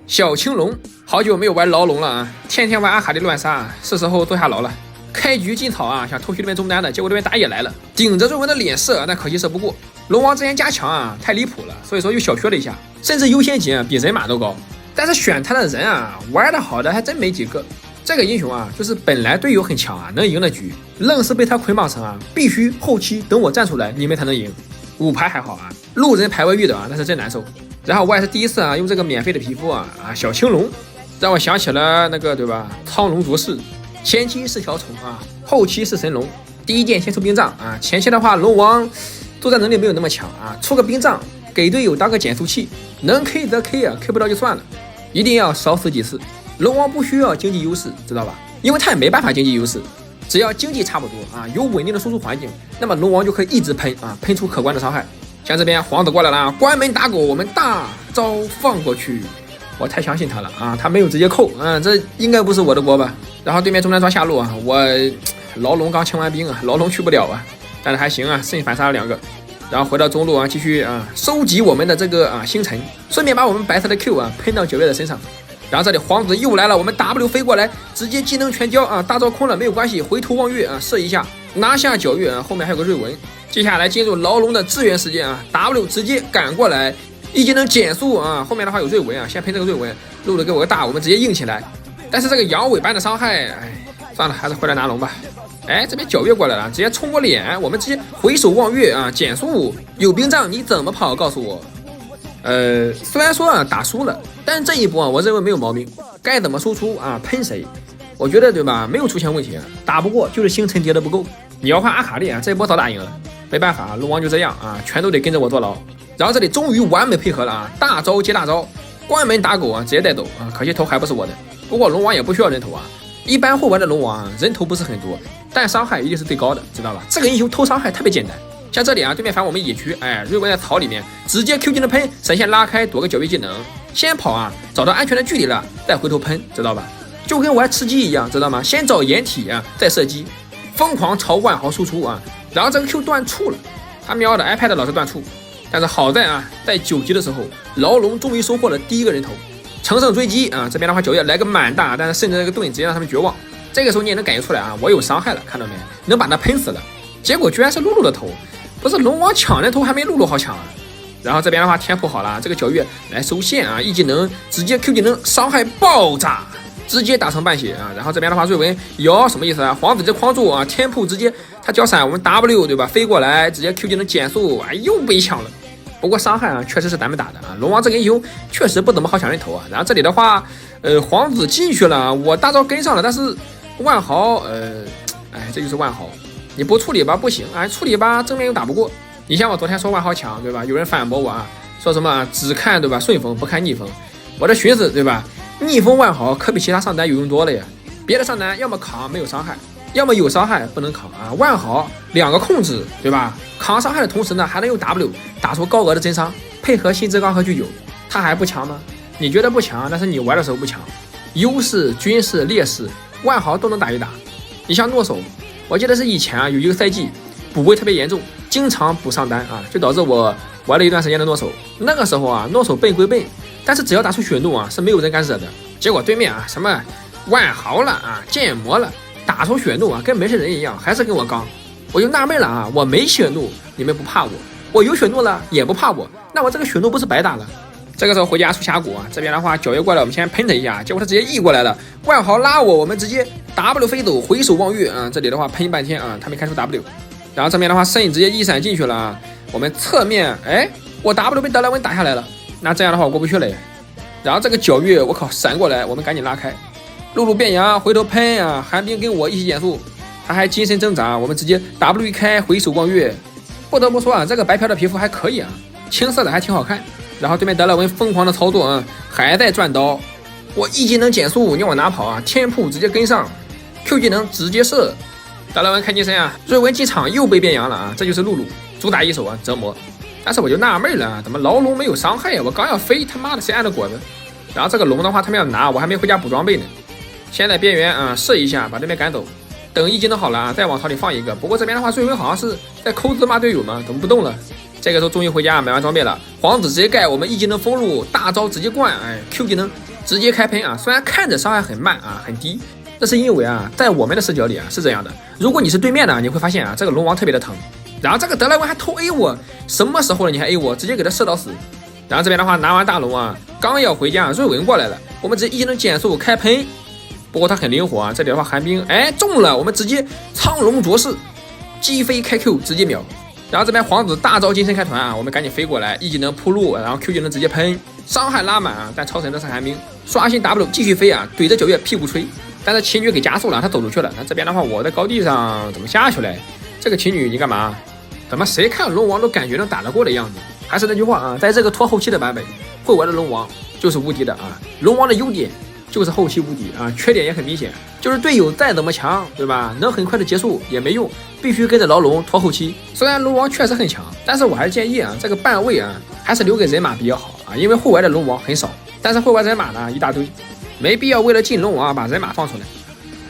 小青龙，好久没有玩牢笼了啊，天天玩阿卡丽乱杀，是时候坐下牢了。开局进草啊，想偷袭对面中单的，结果对面打野来了，顶着瑞文的脸射，但可惜射不过。龙王之前加强啊，太离谱了，所以说又小缺了一下，甚至优先级比人马都高。但是选他的人啊，玩的好的还真没几个。这个英雄啊，就是本来队友很强啊，能赢的局，愣是被他捆绑成啊，必须后期等我站出来，你们才能赢。5排还好啊，路人排位遇的啊，那是真难受。然后我也是第一次啊，用这个免费的皮肤啊，小青龙，让我想起了那个对吧，苍龙卓氏，前期是条虫啊，后期是神龙。第一件先出冰杖啊，前期的话龙王作战能力没有那么强啊，出个冰杖给队友当个减速器，能 K 则 K 啊 ，K 不到就算了，一定要少死几次。龙王不需要经济优势，知道吧？因为他也没办法经济优势，只要经济差不多啊，有稳定的输出环境，那么龙王就可以一直喷啊，喷出可观的伤害。像这边皇子过来了，关门打狗，我们大招放过去。我太相信他了啊，他没有直接扣，这应该不是我的锅吧？然后对面中单抓下路啊，我牢笼刚清完兵啊，牢笼去不了啊，但是还行啊，剩反杀了2个。然后回到中路啊，继续啊收集我们的这个星辰，顺便把我们白色的 Q 啊喷到9月的身上。然后这里皇子又来了，我们 W 飞过来，直接技能全交啊，大招空了没有关系，回头望月啊射一下，拿下9月啊，后面还有个瑞文。接下来进入牢笼的支援时间啊 ，W 直接赶过来，一技能减速啊，后面的话有瑞文啊，先喷这个瑞文，路的给我个大，我们直接硬起来。但是这个阳痿般的伤害，算了，还是回来拿龙吧。这边9月过来了，直接冲我脸，我们直接回手望月啊，减速，有冰杖你怎么跑？告诉我。虽然说打输了，但是这一波我认为没有毛病，该怎么输出啊喷谁，我觉得对吧？没有出现问题，打不过就是星辰叠的不够。你要换阿卡丽啊，这一波早打赢了，没办法，龙王就这样啊，全都得跟着我坐牢。然后这里终于完美配合了啊，大招接大招，关门打狗啊，直接带走啊，可惜头还不是我的。不过龙王也不需要人头啊，一般会玩的龙王人头不是很多，但伤害一定是最高的，知道吧？这个英雄偷伤害特别简单。像这里啊，对面反我们野区，瑞文在草里面直接 Q 技能喷，闪现拉开躲个9月技能，先跑啊，找到安全的距离了，再回头喷，知道吧？就跟玩吃鸡一样，知道吗？先找掩体啊，再射击，疯狂朝万豪输出啊，然后这个 Q 断触了，他瞄的 iPad 老是断触，但是好在啊，在9级的时候，牢笼终于收获了第一个人头，乘胜追击啊，这边的话9月来个满大，但是顺着这个盾直接让他们绝望。这个时候你也能感觉出来啊，我有伤害了，看到没？能把他喷死了，结果居然是露露的头。不是龙王抢人头还没露露好抢啊！然后这边的话天普好了，这个9月来收线啊，一技能直接 Q 技能伤害爆炸，直接打成半血啊！然后这边的话瑞文有什么意思啊？皇子直接框住啊，天普直接他交闪，我们 W 对吧？飞过来直接 Q 技能减速，又被抢了。不过伤害啊确实是咱们打的啊，龙王这个英雄确实不怎么好抢人头啊。然后这里的话，皇子进去了，我大招跟上了，但是万豪这就是万豪。你不处理吧不行，处理吧正面又打不过。你像我昨天说万豪强对吧？有人反驳我啊，说什么只看对吧顺风不看逆风。我的寻思对吧？逆风万豪可比其他上单有用多了呀。别的上单要么扛没有伤害，要么有伤害不能扛啊。万豪2个控制对吧？扛伤害的同时呢，还能用 W 打出高额的真伤，配合新之刚和巨九，他还不强吗？你觉得不强，但是你玩的时候不强，优势、军事、劣势，万豪都能打一打。你像诺手。我记得是以前有一个赛季补位特别严重，经常补上单啊，就导致我玩了一段时间的诺手。那个时候啊，诺手笨归笨，但是只要打出血怒啊，是没有人敢惹的。结果对面啊，什么万豪了啊，剑魔了，打出血怒啊，跟没事人一样，还是跟我刚。我就纳闷了啊，我没血怒，你们不怕我；我有血怒了，也不怕我，那我这个血怒不是白打了？这个时候回家出峡谷啊，这边的话9月过来，我们先喷他一下，结果他直接 E 过来了，万豪拉我们直接 W 飞走，回手望月啊，这里的话喷半天啊，他没开出 W， 然后这边的话圣直接一闪进去了啊，我们侧面我 W 被德莱文打下来了，那这样的话我过不去了耶。然后这个9月我靠闪过来，我们赶紧拉开，露露变羊回头喷啊，寒冰跟我一起减速，他还精神挣扎，我们直接 W 一开回手望月。不得不说啊，这个白嫖的皮肤还可以啊，青色的还挺好看。然后对面德莱文疯狂的操作啊，还在转刀，我一技能减速，你往哪跑啊？天铺直接跟上 ，Q 技能直接射，德莱文开金身啊，瑞文进场又被变羊了啊，这就是露露主打一手啊折磨。但是我就纳闷了，怎么牢笼没有伤害啊？我刚要飞，他妈的谁按的果子？然后这个龙的话他们要拿，我还没回家补装备呢，先在边缘啊射一下，把对面赶走，等一技能好了啊，再往草里放一个。不过这边的话瑞文好像是在抠字骂队友嘛，怎么不动了？这个时候终于回家买完装备了，皇子直接盖，我们 E 技能封路，大招直接灌，Q 技能直接开喷啊！虽然看着伤害很慢啊，很低，这是因为啊，在我们的视角里啊是这样的。如果你是对面的，你会发现啊，这个龙王特别的疼。然后这个德莱文还偷 A 我，什么时候了你还 A 我，直接给他射到死。然后这边的话拿完大龙啊，刚要回家，瑞文过来了，我们直接 E 技能减速开喷。不过他很灵活啊，这里的话寒冰中了，我们直接苍龙着势，击飞开 Q 直接秒。然后这边皇子大招金身开团啊，我们赶紧飞过来， E 技能铺路，然后 Q 技能直接喷，伤害拉满啊，但超神的是寒冰，刷新 W 继续飞啊，怼着9月屁股吹，但是奇女给加速了，他走出去了。那这边的话我在高地上怎么下去嘞？这个奇女你干嘛？怎么谁看龙王都感觉能打得过的样子？还是那句话啊，在这个拖后期的版本，会玩的龙王就是无敌的啊。龙王的优点就是后期无敌啊，缺点也很明显，就是队友再怎么强，对吧？能很快的结束也没用，必须跟着牢龙拖后期。虽然龙王确实很强，但是我还是建议啊，这个半位啊，还是留给人马比较好啊，因为后玩的龙王很少，但是会玩人马呢一大堆，没必要为了进龙王把人马放出来。